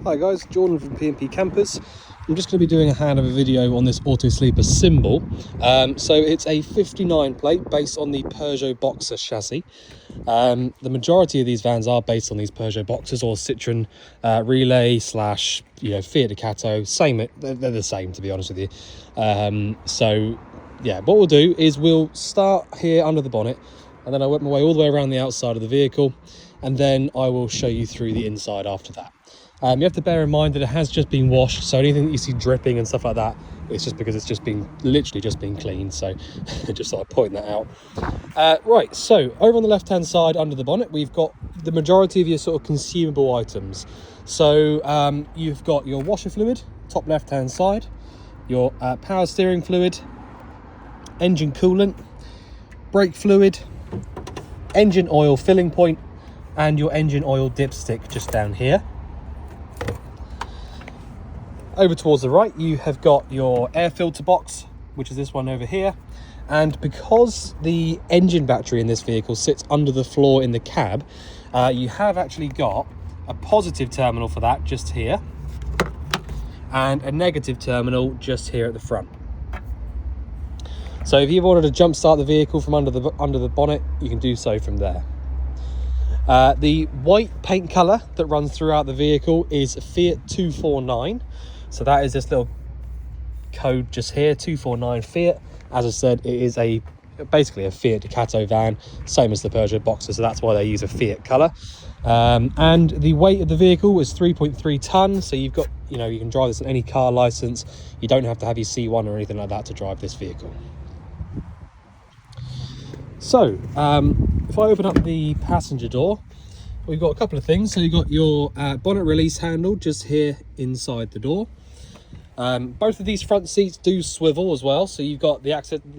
Hi guys, Jordan from P&P Campers. I'm just going to be doing a handover video on this Autosleeper Symbol. So it's a 59 plate based on the Peugeot Boxer chassis. The majority of these vans are based on these Peugeot Boxers or Citroen Relay / Fiat Ducato. They're the same, to be honest with you. So yeah, what we'll do is we'll start here under the bonnet, and then I work my way all the way around the outside of the vehicle, and then I will show you through the inside after that. You have to bear in mind that it has just been washed, so anything that you see dripping and stuff like that, it's just because it's just been literally just been cleaned. So just thought I'd point that out. Right, so over on the left hand side under the bonnet, we've got the majority of your sort of consumable items. So you've got your washer fluid, top left hand side, your power steering fluid, engine coolant, brake fluid, engine oil filling point, and your engine oil dipstick just down here. Over towards the right, you have got your air filter box, which is this one over here. And because the engine battery in this vehicle sits under the floor in the cab, you have actually got a positive terminal for that just here, and a negative terminal just here at the front. So if you wanted to jump start the vehicle from under the bonnet, you can do so from there. The white paint colour that runs throughout the vehicle is Fiat 249. So that is this little code just here, 249 Fiat. As I said, it is basically a Fiat Ducato van, same as the Peugeot Boxer, so that's why they use a Fiat colour. And the weight of the vehicle is 3.3 tonnes, so you've got, you can drive this on any car licence. You don't have to have your C1 or anything like that to drive this vehicle. So, if I open up the passenger door, we've got a couple of things. So you've got your bonnet release handle just here inside the door. Both of these front seats do swivel as well, so you've got the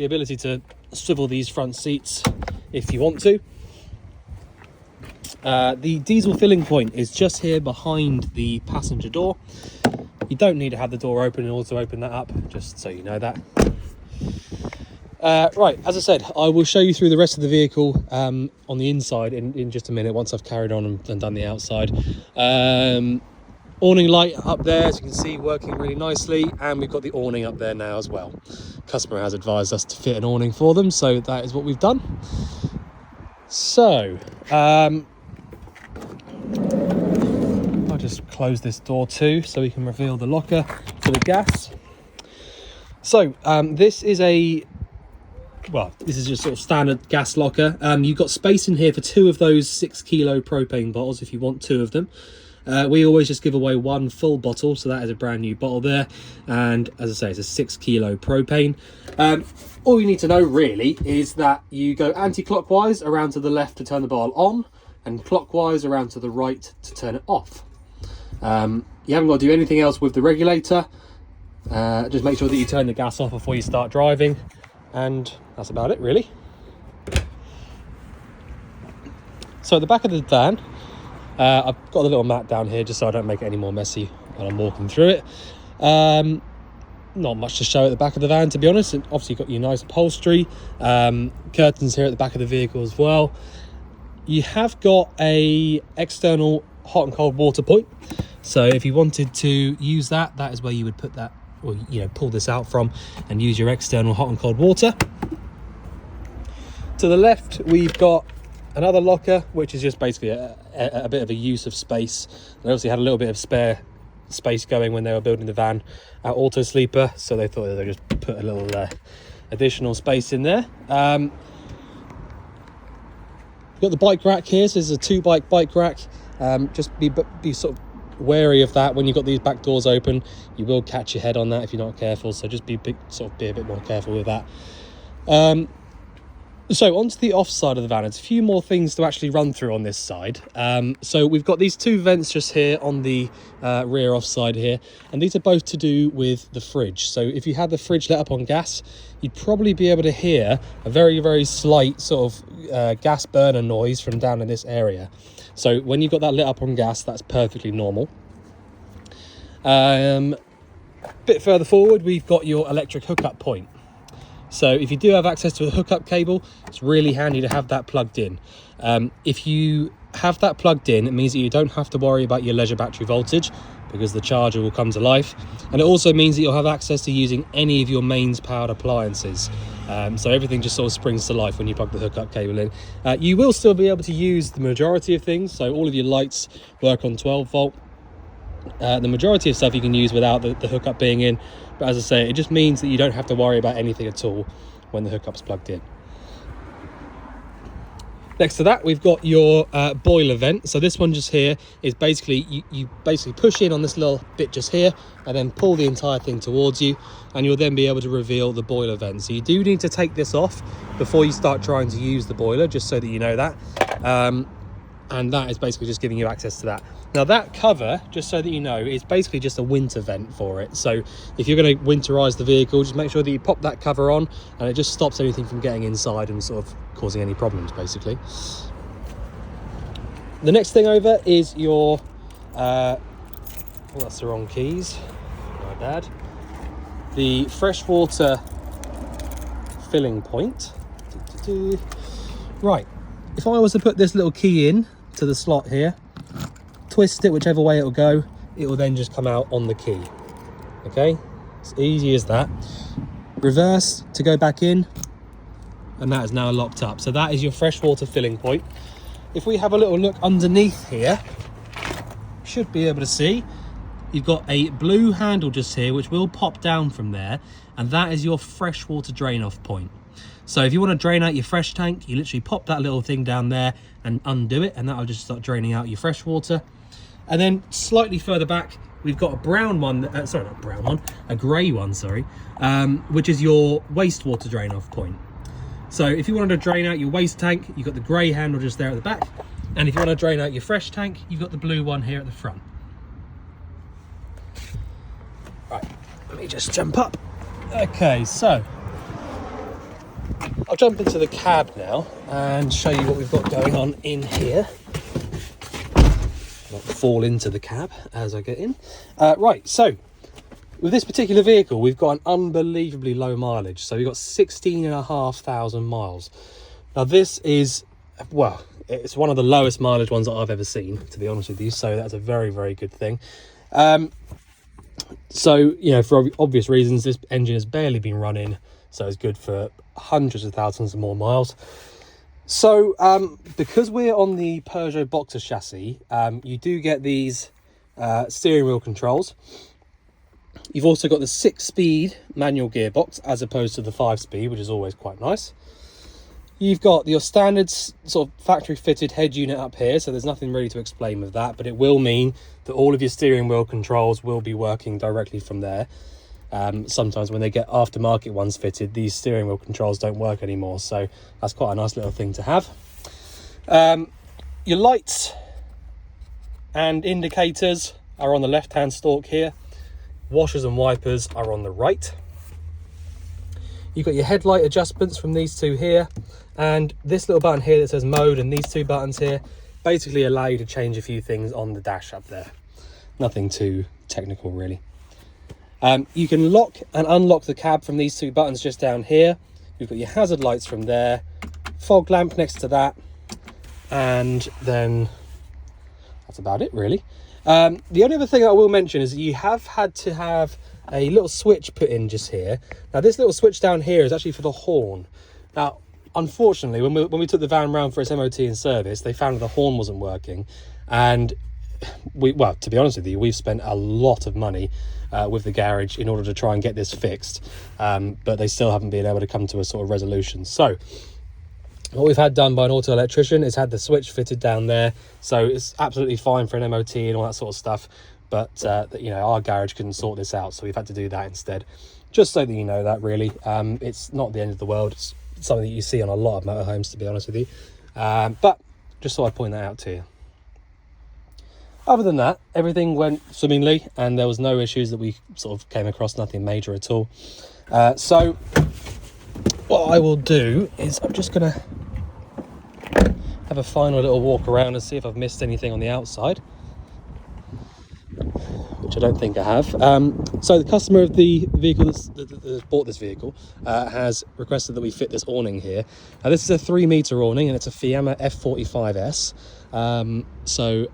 ability to swivel these front seats if you want to. The diesel filling point is just here behind the passenger door. You don't need to have the door open in order to open that up, just so you know that. Right, as I said, I will show you through the rest of the vehicle on the inside in just a minute, once I've carried on and done the outside. Awning light up there, as you can see, working really nicely, and we've got the awning up there now as well. Customer has advised us to fit an awning for them, so that is what we've done. So I'll just close this door too, so we can reveal the locker for the gas. So this is just sort of standard gas locker. You've got space in here for 2 of those 6 kilo propane bottles if you want 2 of them. We always just give away 1 full bottle, so that is a brand new bottle there. And as I say, it's a 6 kilo propane. All you need to know really is that you go anti-clockwise around to the left to turn the bottle on, and clockwise around to the right to turn it off. You haven't got to do anything else with the regulator. Just make sure that you turn the gas off before you start driving, and that's about it really. So at the back of the van, I've got a little mat down here just so I don't make it any more messy when I'm walking through it. Not much to show at the back of the van, to be honest. And obviously you've got your nice upholstery, curtains here at the back of the vehicle as well. You have got a external hot and cold water point, so if you wanted to use that is where you would put that, or pull this out from and use your external hot and cold water. To the left we've got another locker, which is just basically a bit of a use of space. They obviously had a little bit of spare space going when they were building the van at Autosleeper, so they thought they'd just put a little additional space in there. Got the bike rack here, so this is a 2-bike rack. Just be sort of wary of that when you've got these back doors open. You will catch your head on that if you're not careful, so just be a bit more careful with that. So onto the off side of the van, it's a few more things to actually run through on this side. So we've got these 2 vents just here on the rear off side here, and these are both to do with the fridge. So if you had the fridge lit up on gas, you'd probably be able to hear a very, very slight sort of gas burner noise from down in this area. So when you've got that lit up on gas, that's perfectly normal. Bit further forward, we've got your electric hookup point. So if you do have access to a hookup cable, it's really handy to have that plugged in. If you have that plugged in, it means that you don't have to worry about your leisure battery voltage, because the charger will come to life. And it also means that you'll have access to using any of your mains powered appliances. So everything just sort of springs to life when you plug the hookup cable in. You will still be able to use the majority of things. So all of your lights work on 12 volt. The majority of stuff you can use without the hookup being in. But as I say, it just means that you don't have to worry about anything at all when the hookup's plugged in. Next to that, we've got your boiler vent. So this one just here is basically, you basically push in on this little bit just here and then pull the entire thing towards you, and you'll then be able to reveal the boiler vent. So you do need to take this off before you start trying to use the boiler, just so that you know that. And that is basically just giving you access to that. Now that cover, just so that you know, is basically just a winter vent for it. So if you're going to winterize the vehicle, just make sure that you pop that cover on, and it just stops anything from getting inside and sort of causing any problems, basically. The next thing over is your, oh, that's the wrong keys, my bad. The freshwater filling point. Right, if I was to put this little key in to the slot here, twist it whichever way it will go, it will then just come out on the key. Okay, it's easy as that. Reverse to go back in, and that is now locked up. So that is your freshwater filling point. If we have a little look underneath here, you should be able to see you've got a blue handle just here which will pop down from there, and that is your freshwater drain off point. So if you want to drain out your fresh tank, you literally pop that little thing down there and undo it, and that'll just start draining out your fresh water. And then slightly further back, we've got a brown one, sorry, not brown one, a grey one, sorry, which is your wastewater drain off point. So if you wanted to drain out your waste tank, you've got the grey handle just there at the back. And if you want to drain out your fresh tank, you've got the blue one here at the front. Right, let me just jump up. Okay, so I'll jump into the cab now and show you what we've got going on in here. Not fall into the cab as I get in. Right, so with this particular vehicle, we've got an unbelievably low mileage. So we've got 16,500 miles. Now this is, well, it's one of the lowest mileage ones that I've ever seen, to be honest with you. So that's a very, very good thing. So, you know, for obvious reasons, this engine has barely been running. So it's good for hundreds of thousands of more miles. So because we're on the Peugeot Boxer chassis, you do get these steering wheel controls. You've also got the 6-speed manual gearbox as opposed to the 5-speed, which is always quite nice. You've got your standard sort of factory fitted head unit up here, so there's nothing really to explain with that, but it will mean that all of your steering wheel controls will be working directly from there. Sometimes when they get aftermarket ones fitted, these steering wheel controls don't work anymore, so that's quite a nice little thing to have. Your lights and indicators are on the left hand stalk here. Washers and wipers are on the right. You've got your headlight adjustments from these two here, and this little button here that says mode, and these two buttons here basically allow you to change a few things on the dash up there. Nothing too technical really. You can lock and unlock the cab from these two buttons just down here. You've got your hazard lights from there, fog lamp next to that, and then that's about it really. The only other thing I will mention is that you have had to have a little switch put in just here. Now this little switch down here is actually for the horn. Now unfortunately when we took the van round for its MOT and service, they found the horn wasn't working, and well, to be honest with you, we've spent a lot of money with the garage in order to try and get this fixed, but they still haven't been able to come to a sort of resolution. So what we've had done by an auto electrician is had the switch fitted down there, so it's absolutely fine for an MOT and all that sort of stuff, but you know, our garage couldn't sort this out, so we've had to do that instead, just so that you know that really. It's not the end of the world. It's something that you see on a lot of motorhomes, to be honest with you, but just thought I'd point that out to you. Other than that, everything went swimmingly and there was no issues that we sort of came across, nothing major at all. So what I will do is I'm just going to have a final little walk around and see if I've missed anything on the outside, which I don't think I have. So the customer of the vehicle that bought this vehicle has requested that we fit this awning here. Now this is a 3-meter awning and it's a Fiamma F45S. So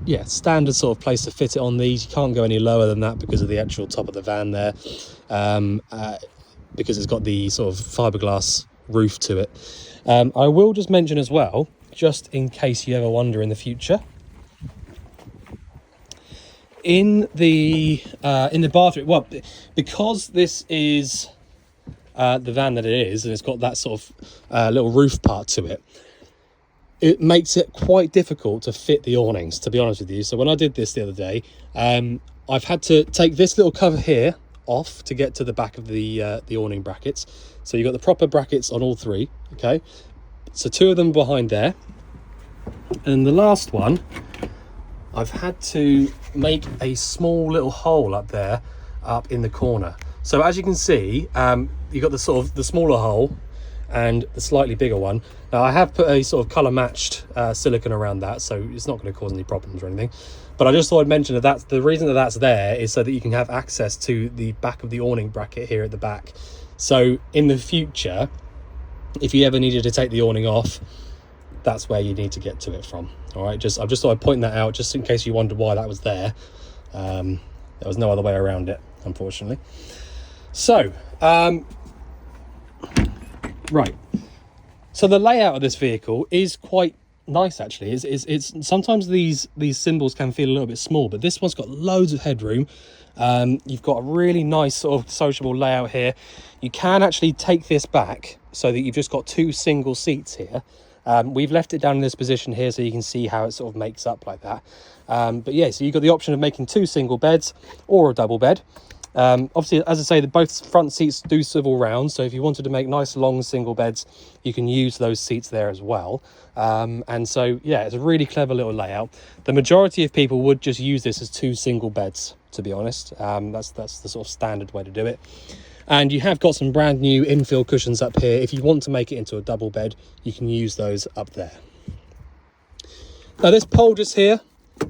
yeah, standard sort of place to fit it on these. You can't go any lower than that because of the actual top of the van there, because it's got the sort of fiberglass roof to it. I will just mention as well, just in case you ever wonder in the future, in the bathroom, well, because this is the van that it is, and it's got that sort of little roof part to it, it makes it quite difficult to fit the awnings, to be honest with you. So when I did this the other day, I've had to take this little cover here off to get to the back of the awning brackets. So you've got the proper brackets on all three, okay? So two of them behind there. And the last one, I've had to make a small little hole up there, up in the corner. So as you can see, you've got the sort of the smaller hole and the slightly bigger one. Now I have put a sort of colour matched silicone around that, so it's not going to cause any problems or anything. But I just thought I'd mention that that's the reason that that's there, is so that you can have access to the back of the awning bracket here at the back. So in the future, if you ever needed to take the awning off, that's where you need to get to it from. All right, I just thought I'd point that out, just in case you wondered why that was there. There was no other way around it, unfortunately. So right, so the layout of this vehicle is quite nice, actually. It's sometimes these symbols can feel a little bit small, but this one's got loads of headroom. You've got a really nice sort of sociable layout here. You can actually take this back so that you've just got two single seats here. We've left it down in this position here so you can see how it sort of makes up like that. But yeah, so you've got the option of making two single beds or a double bed. Obviously, as I say, both front seats do swivel round, so if you wanted to make nice long single beds, you can use those seats there as well. And so yeah, it's a really clever little layout. The majority of people would just use this as two single beds, to be honest. That's the sort of standard way to do it. And you have got some brand new infill cushions up here. If you want to make it into a double bed, you can use those up there. Now this pole just here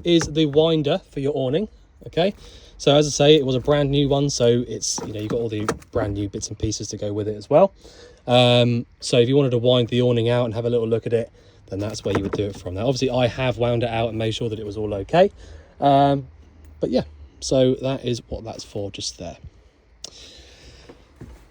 is the winder for your awning, okay? So as I say, it was a brand new one, so it's, you know, you've got all the brand new bits and pieces to go with it as well. So if you wanted to wind the awning out and have a little look at it, then that's where you would do it from. Now obviously I have wound it out and made sure that it was all okay. But yeah, so that is what that's for, just there.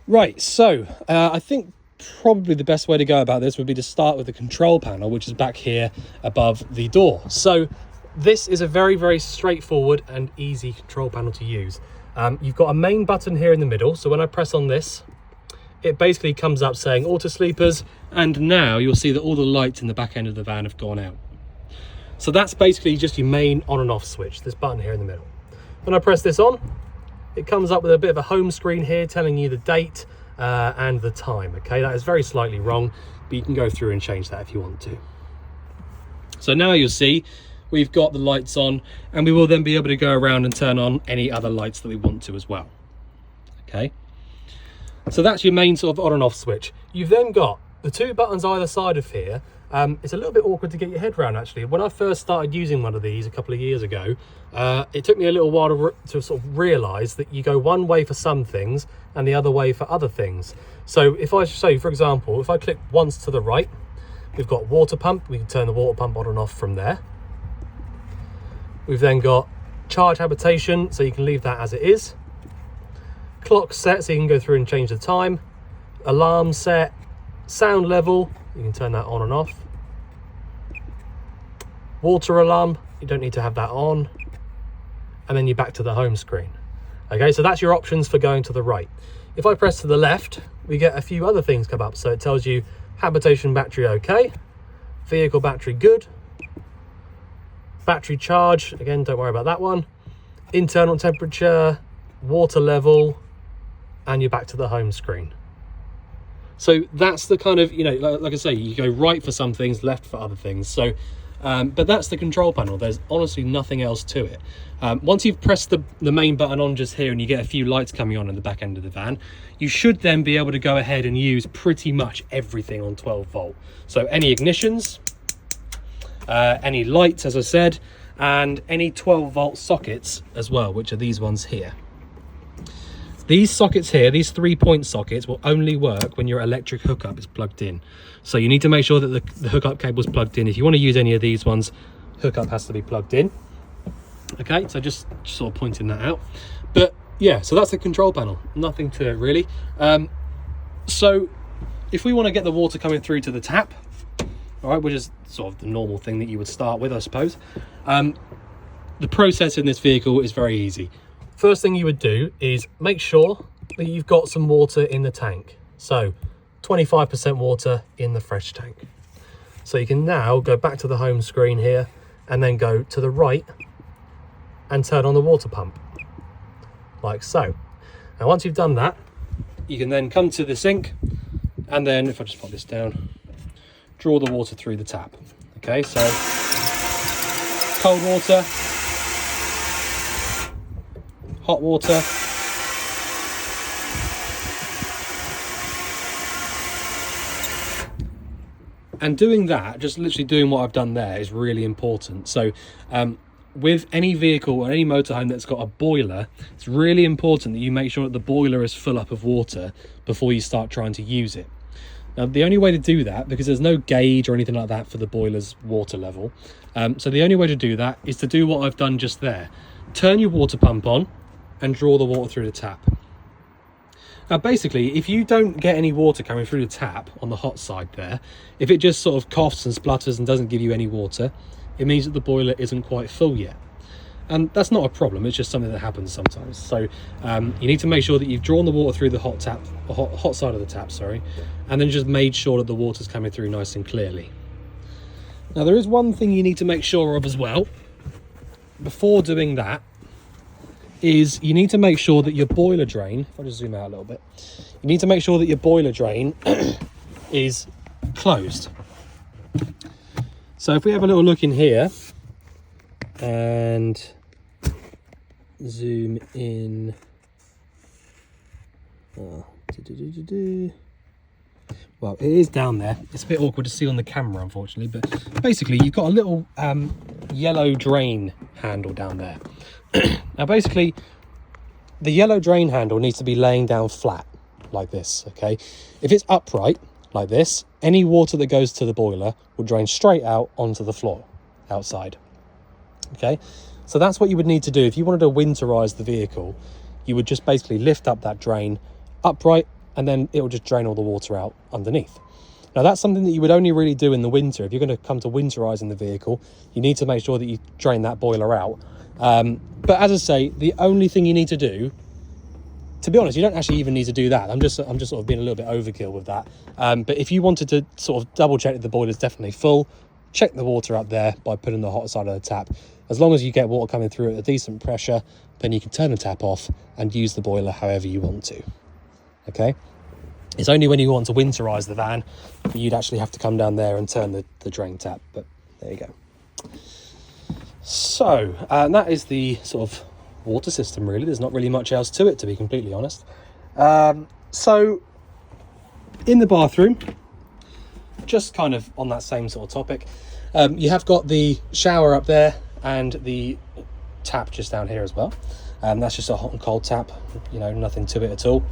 Right, so I think probably the best way to go about this would be to start with the control panel, which is back here above the door. So this is a very, very straightforward and easy control panel to use. You've got a main button here in the middle, so when I press on this, it basically comes up saying auto sleepers, and now you'll see that all the lights in the back end of the van have gone out. So that's basically just your main on and off switch, this button here in the middle. When I press this on, it comes up with a bit of a home screen here telling you the date and the time. Okay, that is very slightly wrong, but you can go through and change that if you want to. So now you'll see we've got the lights on, and we will then be able to go around and turn on any other lights that we want to as well. Okay, so that's your main sort of on and off switch. You've then got the two buttons either side of here. It's a little bit awkward to get your head around, actually. When I first started using one of these a couple of years ago, it took me a little while to sort of realise that you go one way for some things and the other way for other things. So if I show you, for example, if I click once to the right, we've got water pump. We can turn the water pump on and off from there. We've then got charge habitation, so you can leave that as it is. Clock set, so you can go through and change the time. Alarm set. Sound level, you can turn that on and off. Water alarm, you don't need to have that on. And then you're back to the home screen. Okay, so that's your options for going to the right. If I press to the left, we get a few other things come up. So it tells you habitation battery okay, vehicle battery good, battery charge, again, don't worry about that one, internal temperature, water level, and you're back to the home screen. So that's the kind of, you know, like I say, you go right for some things, left for other things. So, but that's the control panel. There's honestly nothing else to it. Once you've pressed the main button on just here and you get a few lights coming on in the back end of the van, you should then be able to go ahead and use pretty much everything on 12 volt. So any ignitions, any lights, as I said, and any 12 volt sockets as well, which are these ones here. These sockets here, these 3-point sockets, will only work when your electric hookup is plugged in. So you need to make sure that the hookup cable is plugged in. If you want to use any of these ones, hookup has to be plugged in. Okay, so just sort of pointing that out. But yeah, so that's the control panel. Nothing to it really. So if we want to get the water coming through to the tap, all right, which is sort of the normal thing that you would start with, I suppose. The process in this vehicle is very easy. First thing you would do is make sure that you've got some water in the tank. So 25% water in the fresh tank. So you can now go back to the home screen here and then go to the right and turn on the water pump, like so. Now once you've done that, you can then come to the sink and then, if I just pop this down, draw the water through the tap. Okay, so cold water, hot water, and doing that, just literally doing what I've done there, is really important. So with any vehicle or any motorhome that's got a boiler, it's really important that you make sure that the boiler is full up of water before you start trying to use it. Now, the only way to do that, because there's no gauge or anything like that for the boiler's water level, so the only way to do that is to do what I've done just there. Turn your water pump on and draw the water through the tap. Now basically, if you don't get any water coming through the tap on the hot side there, if it just sort of coughs and splutters and doesn't give you any water, it means that the boiler isn't quite full yet. And that's not a problem, it's just something that happens sometimes. So you need to make sure that you've drawn the water through the hot side of the tap, sorry, and then just made sure that the water's coming through nice and clearly. Now there is one thing you need to make sure of as well, before doing that, is you need to make sure that your boiler drain, if I just zoom out a little bit, you need to make sure that your boiler drain is closed. So if we have a little look in here and zoom in, well, it is down there. It's a bit awkward to see on the camera, unfortunately, but basically you've got a little yellow drain handle down there. Now basically the yellow drain handle needs to be laying down flat like this, okay? If it's upright like this, any water that goes to the boiler will drain straight out onto the floor outside. Okay, so that's what you would need to do if you wanted to winterize the vehicle. You would just basically lift up that drain upright, and then it will just drain all the water out underneath. Now that's something that you would only really do in the winter. If you're going to come to winterizing the vehicle, you need to make sure that you drain that boiler out. But as I say, the only thing you need to do, to be honest, you don't actually even need to do that. I'm just sort of being a little bit overkill with that. But if you wanted to sort of double check that the boiler's definitely full, check the water up there by putting the hot side of the tap. As long as you get water coming through at a decent pressure, then you can turn the tap off and use the boiler however you want to. Okay? It's only when you want to winterize the van that you'd actually have to come down there and turn the drain tap. But there you go. So that is the sort of water system, really. There's not really much else to it, to be completely honest. So in the bathroom, just kind of on that same sort of topic, you have got the shower up there and the tap just down here as well. That's just a hot and cold tap, you know, nothing to it at all.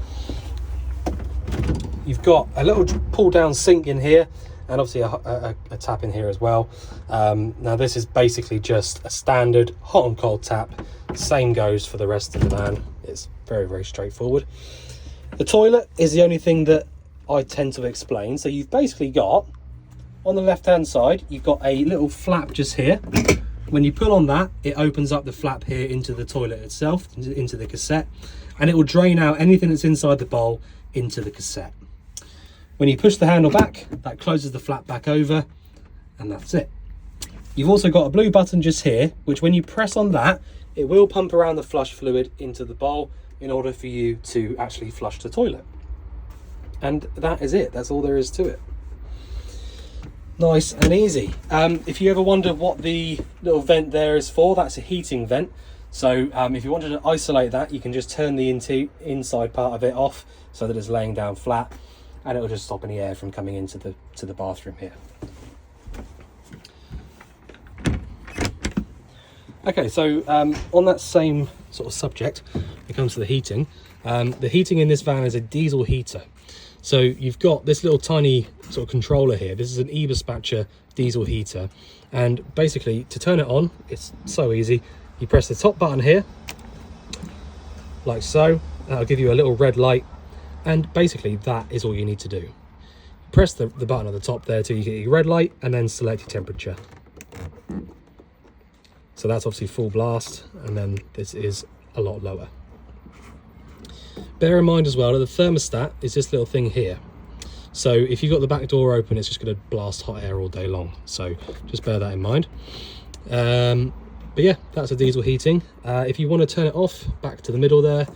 You've got a little pull down sink in here, and obviously a tap in here as well. Now this is basically just a standard hot and cold tap. Same goes for the rest of the van. It's very, very straightforward. The toilet is the only thing that I tend to explain. So you've basically got, on the left hand side, you've got a little flap just here. When you pull on that, it opens up the flap here into the toilet itself, into the cassette, and it will drain out anything that's inside the bowl into the cassette. When you push the handle back, that closes the flap back over, and that's it. You've also got a blue button just here, which when you press on that, it will pump around the flush fluid into the bowl in order for you to actually flush the toilet. And that is it. That's all there is to it. Nice and easy. If you ever wonder what the little vent there is for, that's a heating vent. So if you wanted to isolate that, you can just turn the inside part of it off so that it's laying down flat, and it will just stop any air from coming into the bathroom here. Okay, so on that same sort of subject, when it comes to the heating in this van is a diesel heater. So you've got this little tiny sort of controller here. This is an e-dispatcher diesel heater, and basically to turn it on, it's so easy. You press the top button here, like so. That'll give you a little red light, and basically that is all you need to do. Press the button at the top there till you get your red light, and then select your temperature. So that's obviously full blast, and then this is a lot lower. Bear in mind as well that the thermostat is this little thing here. So if you've got the back door open, it's just going to blast hot air all day long. So just bear that in mind. But yeah, that's a diesel heating. If you want to turn it off, back to the middle there,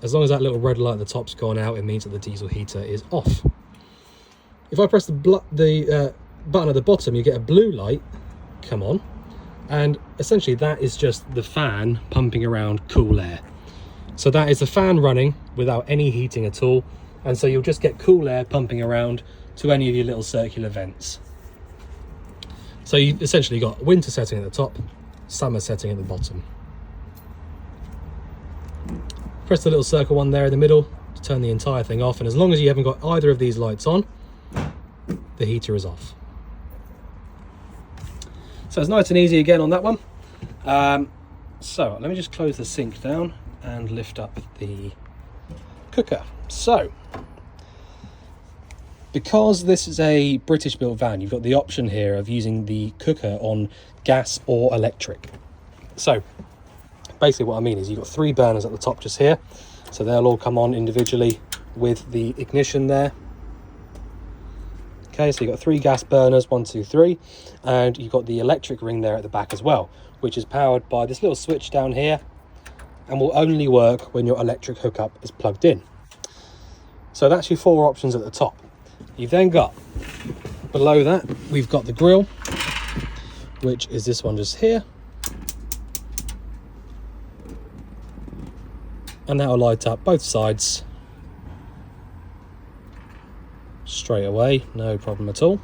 as long as that little red light at the top's gone out, it means that the diesel heater is off. If I press the button at the bottom, you get a blue light come on, and essentially that is just the fan pumping around cool air. So that is the fan running without any heating at all, and so you'll just get cool air pumping around to any of your little circular vents. So you've essentially got winter setting at the top, summer setting at the bottom. Press the little circle one there in the middle to turn the entire thing off, and as long as you haven't got either of these lights on, the heater is off. So it's nice and easy again on that one. So let me just close the sink down and lift up the cooker. So because this is a British built van, you've got the option here of using the cooker on gas or electric. So basically what I mean is you've got 3 burners at the top just here, so they'll all come on individually with the ignition there. Okay, so you've got 3 gas burners, 1, 2, 3, and you've got the electric ring there at the back as well, which is powered by this little switch down here and will only work when your electric hookup is plugged in. So that's your 4 options at the top. You've then got, below that, we've got the grill, which is this one just here. And that will light up both sides straight away, no problem at all.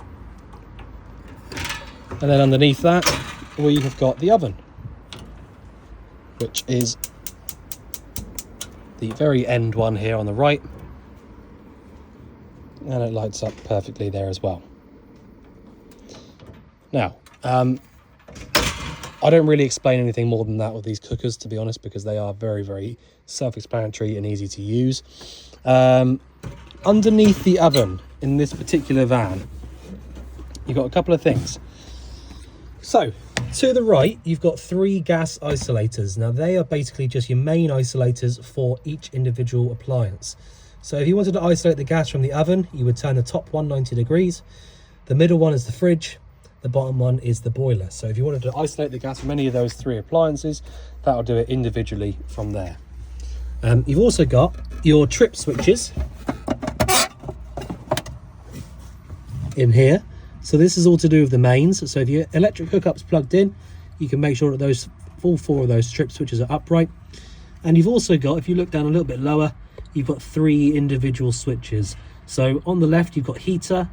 And then underneath that we have got the oven, which is the very end one here on the right, and it lights up perfectly there as well. Now I don't really explain anything more than that with these cookers, to be honest, because they are very, very self-explanatory and easy to use. Underneath the oven in this particular van, you've got a couple of things. So to the right, you've got 3 gas isolators. Now they are basically just your main isolators for each individual appliance. So if you wanted to isolate the gas from the oven, you would turn the top one 90 degrees. The middle one is the fridge. The bottom one is the boiler. So if you wanted to isolate the gas from any of those 3 appliances, that'll do it individually from there. You've also got your trip switches in here. So this is all to do with the mains. So if your electric hookup's plugged in, you can make sure that those all 4 of those trip switches are upright. And you've also got, if you look down a little bit lower, you've got 3 individual switches. So on the left, you've got heater,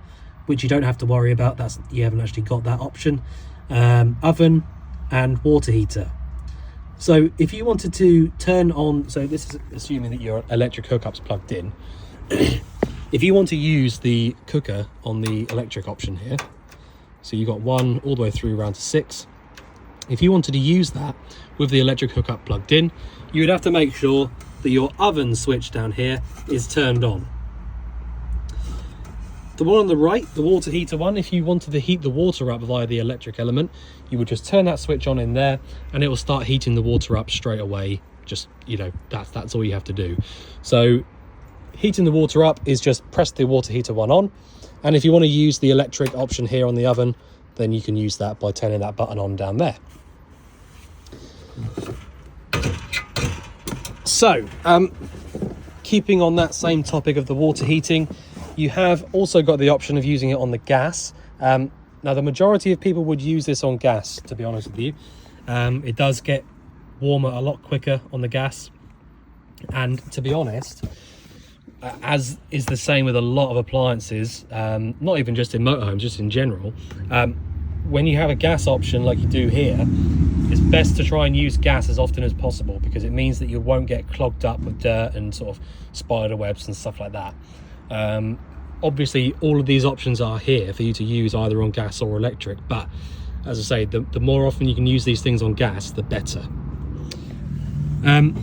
which you don't have to worry about. You haven't actually got that option. Oven and water heater. So if you wanted to turn on, so this is assuming that your electric hookup's plugged in. If you want to use the cooker on the electric option here, so you've got 1 all the way through around to 6. If you wanted to use that with the electric hookup plugged in, you would have to make sure that your oven switch down here is turned on. The one on the right, the water heater one, if you wanted to heat the water up via the electric element, you would just turn that switch on in there and it will start heating the water up straight away. Just, you know, that's all you have to do. So heating the water up is just press the water heater one on. And if you want to use the electric option here on the oven, then you can use that by turning that button on down there. So, keeping on that same topic of the water heating, you have also got the option of using it on the gas. Now, the majority of people would use this on gas, to be honest with you. It does get warmer a lot quicker on the gas. And to be honest, as is the same with a lot of appliances, not even just in motorhomes, just in general, when you have a gas option like you do here, it's best to try and use gas as often as possible, because it means that you won't get clogged up with dirt and sort of spider webs and stuff like that. Obviously all of these options are here for you to use either on gas or electric, but as I say, the more often you can use these things on gas, the better.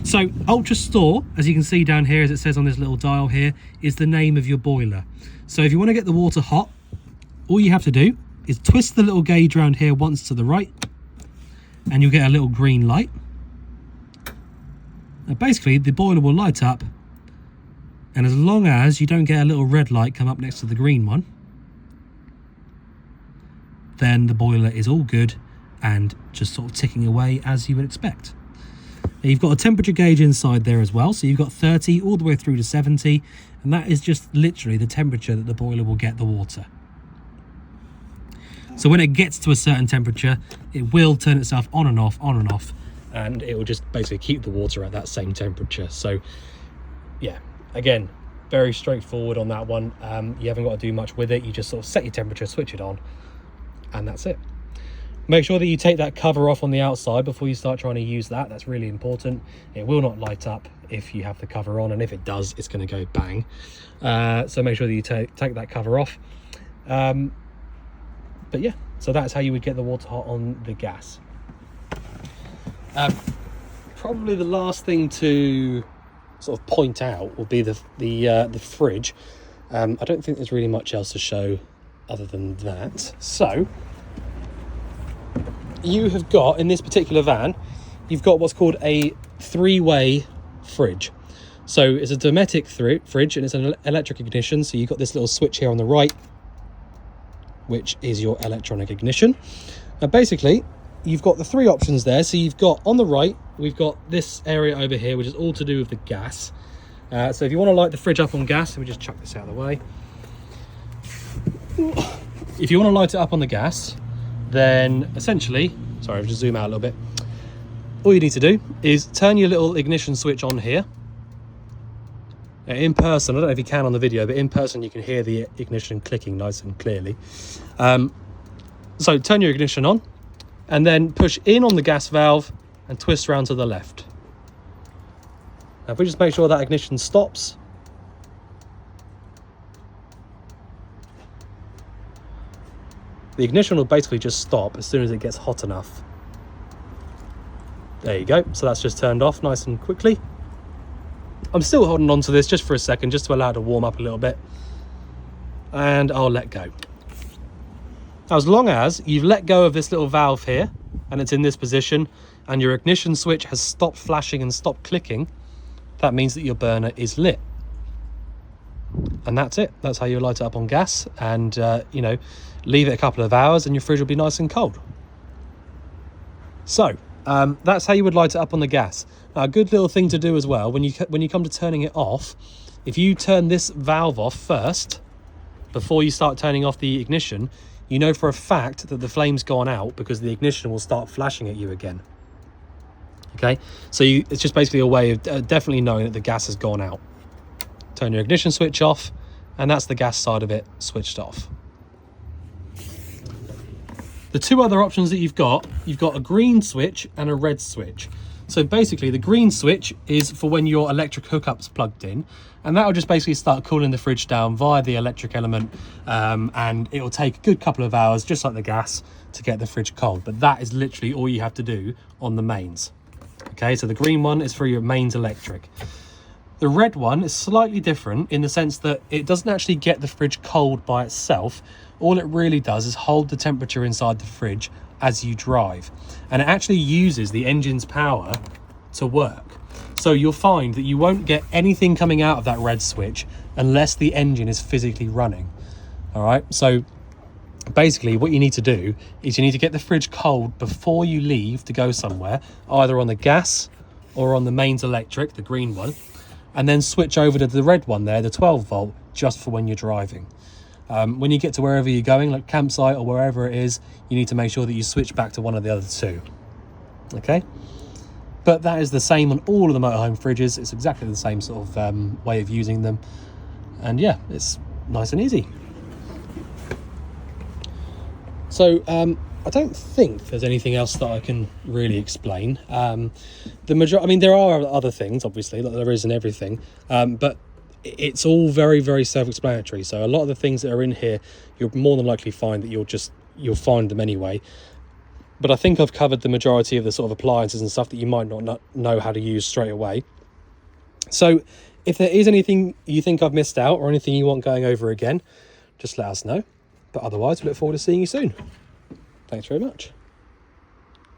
So Ultra Store, as you can see down here, as it says on this little dial here, is the name of your boiler. So if you want to get the water hot, all you have to do is twist the little gauge around here once to the right, and you'll get a little green light. And basically the boiler will light up, and as long as you don't get a little red light come up next to the green one, then the boiler is all good and just sort of ticking away as you would expect. Now you've got a temperature gauge inside there as well, so you've got 30 all the way through to 70, and that is just literally the temperature that the boiler will get the water. So when it gets to a certain temperature, it will turn itself on and off, and it will just basically keep the water at that same temperature. So yeah, again, very straightforward on that one. You haven't got to do much with it. You just sort of set your temperature, switch it on, and that's it. Make sure that you take that cover off on the outside before you start trying to use that. That's really important. It will not light up if you have the cover on, and if it does, it's going to go bang. So make sure that you take that cover off. But yeah, so that's how you would get the water hot on the gas. Probably the last thing to sort of point out will be the fridge. I don't think there's really much else to show other than that. So you have got, in this particular van, you've got what's called a three-way fridge. So it's a Dometic fridge, and it's an electric ignition. So you've got this little switch here on the right, which is your electronic ignition. And basically you've got the three options there. So you've got, on the right, we've got this area over here, which is all to do with the gas. So if you want to light the fridge up on gas, let me just chuck this out of the way. If you want to light it up on the gas, then essentially, sorry, I'll just zoom out a little bit. All you need to do is turn your little ignition switch on here. In person, I don't know if you can on the video, but in person you can hear the ignition clicking nice and clearly. So turn your ignition on, and then push in on the gas valve and twist around to the left. Now if we just make sure that ignition stops, the ignition will basically just stop as soon as it gets hot enough. There you go. So that's just turned off nice and quickly. I'm still holding on to this just for a second, just to allow it to warm up a little bit. And I'll let go. Now, as long as you've let go of this little valve here, and it's in this position, and your ignition switch has stopped flashing and stopped clicking, that means that your burner is lit. And that's it. That's how you light it up on gas, and you know, leave it a couple of hours and your fridge will be nice and cold. So that's how you would light it up on the gas. Now, a good little thing to do as well, when you come to turning it off, if you turn this valve off first before you start turning off the ignition, you know for a fact that the flame's gone out, because the ignition will start flashing at you again. Okay, so it's just basically a way of definitely knowing that the gas has gone out. Turn your ignition switch off, and that's the gas side of it switched off. The two other options that you've got a green switch and a red switch. So basically the green switch is for when your electric hookup's plugged in, and that'll just basically start cooling the fridge down via the electric element, and it'll take a good couple of hours, just like the gas, to get the fridge cold. But that is literally all you have to do on the mains. Okay, so the green one is for your mains electric. The red one is slightly different in the sense that it doesn't actually get the fridge cold by itself. All it really does is hold the temperature inside the fridge as you drive, and it actually uses the engine's power to work. So you'll find that you won't get anything coming out of that red switch unless the engine is physically running. All right, so basically what you need to do is you need to get the fridge cold before you leave to go somewhere, either on the gas or on the mains electric, the green one, and then switch over to the red one there, the 12 volt, just for when you're driving. When you get to wherever you're going, like campsite or wherever it is, you need to make sure that you switch back to one of the other two. Okay, but that is the same on all of the motorhome fridges. It's exactly the same sort of way of using them, and yeah, it's nice and easy. So I don't think there's anything else that I can really explain. I mean, there are other things, obviously, like there is in everything, but it's all very, very self-explanatory. So a lot of the things that are in here, you'll more than likely find that you'll find them anyway. But I think I've covered the majority of the sort of appliances and stuff that you might not know how to use straight away. So if there is anything you think I've missed out or anything you want going over again, just let us know. But otherwise, we look forward to seeing you soon. Thanks very much.